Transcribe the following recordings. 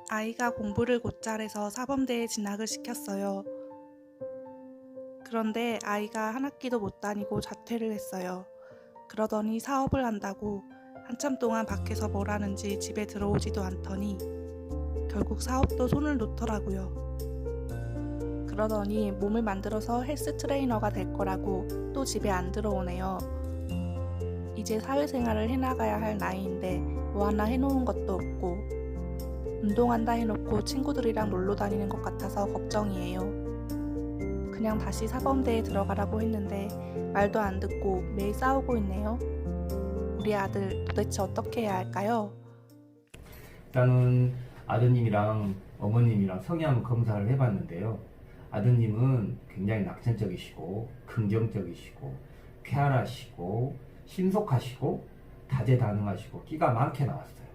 아이가 공부를 곧잘해서 사범대에 진학을 시켰어요. 그런데 아이가 한 학기도 못 다니고 자퇴를 했어요. 그러더니 사업을 한다고 한참 동안 밖에서 뭘 하는지 집에 들어오지도 않더니 결국 사업도 손을 놓더라고요. 그러더니 몸을 만들어서 헬스 트레이너가 될 거라고 또 집에 안 들어오네요. 이제 사회생활을 해나가야 할 나이인데 뭐 하나 해놓은 것도 없고 운동한다 해놓고 친구들이랑 놀러 다니는 것 같아서 걱정이에요. 그냥 다시 사범대에 들어가라고 했는데 말도 안 듣고 매일 싸우고 있네요. 우리 아들 도대체 어떻게 해야 할까요? 일단은 아드님이랑 어머님이랑 성향 검사를 해봤는데요. 아드님은 굉장히 낙천적이시고 긍정적이시고 쾌활하시고 신속하시고 다재다능하시고 끼가 많게 나왔어요.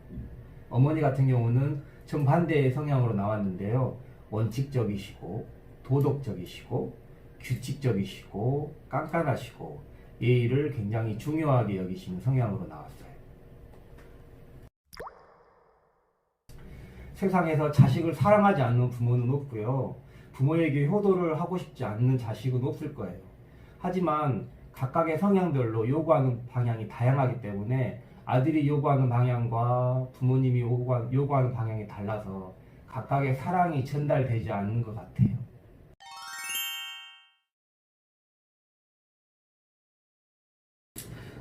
어머니 같은 경우는 정반대의 성향으로 나왔는데요. 원칙적이시고 도덕적이시고 규칙적이시고 깐깐하시고 예의를 굉장히 중요하게 여기시는 성향으로 나왔어요. 세상에서 자식을 사랑하지 않는 부모는 없고요. 부모에게 효도를 하고 싶지 않는 자식은 없을 거예요. 하지만 각각의 성향별로 요구하는 방향이 다양하기 때문에 아들이 요구하는 방향과 부모님이 요구하는 방향이 달라서 각각의 사랑이 전달되지 않는 것 같아요.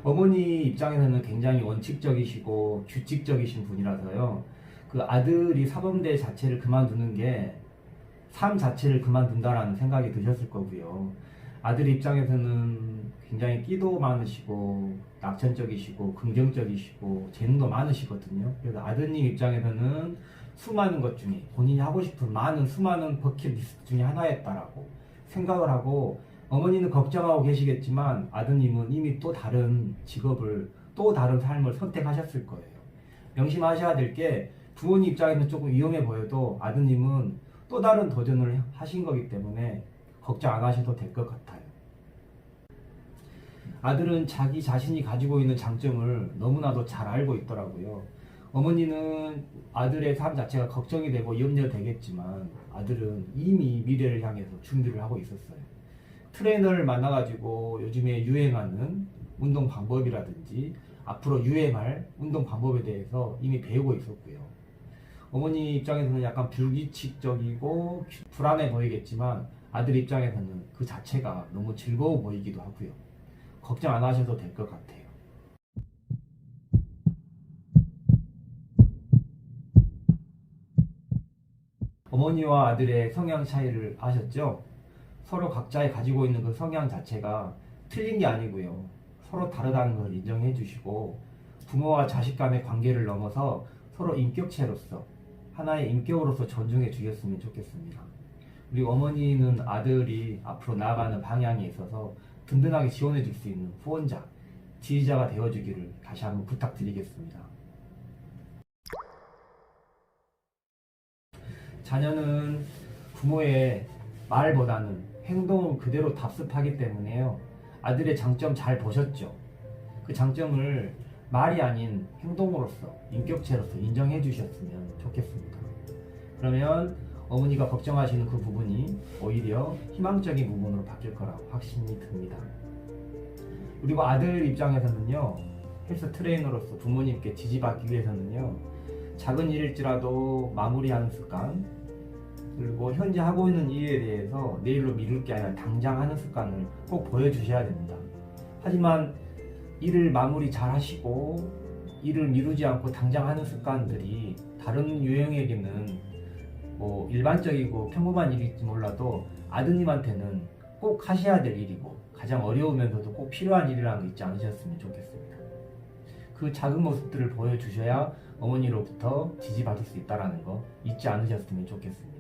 어머니 입장에서는 굉장히 원칙적이시고 규칙적이신 분이라서요. 그 아들이 사범대 자체를 그만두는 게 삶 자체를 그만둔다라는 생각이 드셨을 거고요. 아들 입장에서는 굉장히 끼도 많으시고 낙천적이시고 긍정적이시고 재능도 많으시거든요. 그래서 아드님 입장에서는 수많은 것 중에 본인이 하고 싶은 수많은 버킷리스트 중에 하나였다라고 생각을 하고, 어머니는 걱정하고 계시겠지만 아드님은 이미 또 다른 직업을, 또 다른 삶을 선택하셨을 거예요. 명심하셔야 될 게, 부모님 입장에서는 조금 위험해 보여도 아드님은 또 다른 도전을 하신 거기 때문에 걱정 안 하셔도 될 것 같아요. 아들은 자기 자신이 가지고 있는 장점을 너무나도 잘 알고 있더라고요. 어머니는 아들의 삶 자체가 걱정이 되고 염려되겠지만 아들은 이미 미래를 향해서 준비를 하고 있었어요. 트레이너를 만나가지고 요즘에 유행하는 운동 방법이라든지 앞으로 유행할 운동 방법에 대해서 이미 배우고 있었고요. 어머니 입장에서는 약간 불규칙적이고 불안해 보이겠지만 아들 입장에서는 그 자체가 너무 즐거워 보이기도 하고요. 걱정 안 하셔도 될 것 같아요. 어머니와 아들의 성향 차이를 아셨죠? 서로 각자의 가지고 있는 그 성향 자체가 틀린 게 아니고요. 서로 다르다는 걸 인정해 주시고, 부모와 자식 간의 관계를 넘어서 서로 인격체로서, 하나의 인격으로서 존중해 주셨으면 좋겠습니다. 우리 어머니는 아들이 앞으로 나아가는 방향에 있어서 든든하게 지원해 줄 수 있는 후원자, 지지자가 되어 주기를 다시 한번 부탁드리겠습니다. 자녀는 부모의 말보다는 행동을 그대로 답습하기 때문에요. 아들의 장점 잘 보셨죠? 그 장점을 말이 아닌 행동으로서, 인격체로서 인정해 주셨으면 좋겠습니다. 그러면 어머니가 걱정하시는 그 부분이 오히려 희망적인 부분으로 바뀔 거라고 확신이 듭니다. 그리고 아들 입장에서는요, 헬스 트레이너로서 부모님께 지지받기 위해서는요, 작은 일일지라도 마무리하는 습관, 그리고 현재 하고 있는 일에 대해서 내일로 미룰 게 아니라 당장 하는 습관을 꼭 보여주셔야 됩니다. 하지만 일을 마무리 잘 하시고 일을 미루지 않고 당장 하는 습관들이 다른 유형에게는 뭐 일반적이고 평범한 일일지 몰라도 아드님한테는 꼭 하셔야 될 일이고 가장 어려우면서도 꼭 필요한 일이라는 게 있지 않으셨으면 좋겠습니다. 그 작은 모습들을 보여주셔야 어머니로부터 지지받을 수 있다는 거 잊지 않으셨으면 좋겠습니다.